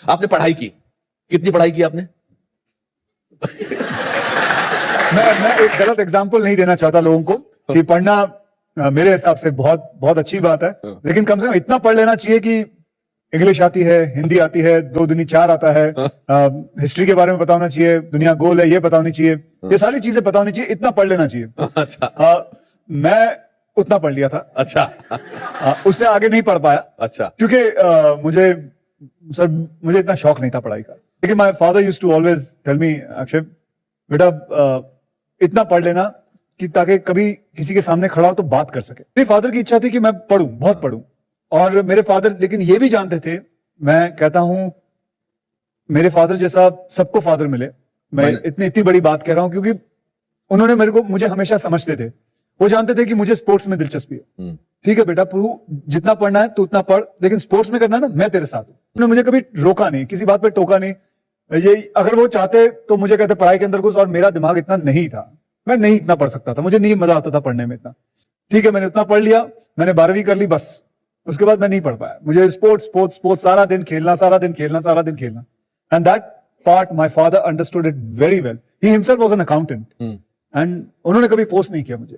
आपने पढ़ाई की, कितनी पढ़ाई की आपने? मैं एक गलत एग्जाम्पल नहीं देना चाहता लोगों को कि पढ़ना मेरे हिसाब से बहुत बहुत अच्छी बात है, लेकिन कम से कम इतना पढ़ लेना चाहिए कि इंग्लिश आती है, हिंदी आती है, 2 दूनी 4 आता है, हिस्ट्री के बारे में पता होना चाहिए, दुनिया गोल है ये पता होनी चाहिए, ये सारी चीजें पता होनी चाहिए, इतना पढ़ लेना चाहिए। अच्छा। मैं उतना पढ़ लिया था। अच्छा। उससे आगे नहीं पढ़ पाया। अच्छा। क्योंकि मुझे इतना शौक नहीं था पढ़ाई का। लेकिन my father used to always tell me, Akshay बेटा इतना पढ़ लेना कि ताकि कभी किसी के सामने खड़ा हो तो बात कर सके। मेरे फादर की इच्छा थी कि मैं पढ़ूं, बहुत पढ़ूं, और मेरे फादर लेकिन ये भी जानते थे, मैं कहता हूं मेरे फादर जैसा सबको फादर मिले। मैं इतनी बड़ी बात कह रहा हूं क्योंकि उन्होंने मुझे हमेशा समझते थे। वो जानते थे कि मुझे स्पोर्ट्स में दिलचस्पी है। ठीक है बेटा, तू जितना पढ़ना है तू उतना पढ़, लेकिन स्पोर्ट्स में करना है ना, मैं तेरे साथ हूं। उन्होंने मुझे कभी रोका नहीं, किसी बात पे टोका नहीं। ये अगर वो चाहते तो मुझे कहते पढ़ाई के अंदर घुस, और मेरा दिमाग इतना नहीं था, मैं नहीं इतना पढ़ सकता था, मुझे नहीं मजा आता था पढ़ने में इतना। ठीक है, मैंने उतना पढ़ लिया, मैंने 12वीं कर ली, बस उसके बाद मैं नहीं पढ़ पाया। मुझे स्पोर्ट्स सारा दिन खेलना, सारा दिन खेलना। And that part my father understood it very well. He himself was an accountant, and उन्होंने कभी फोर्स नहीं किया मुझे।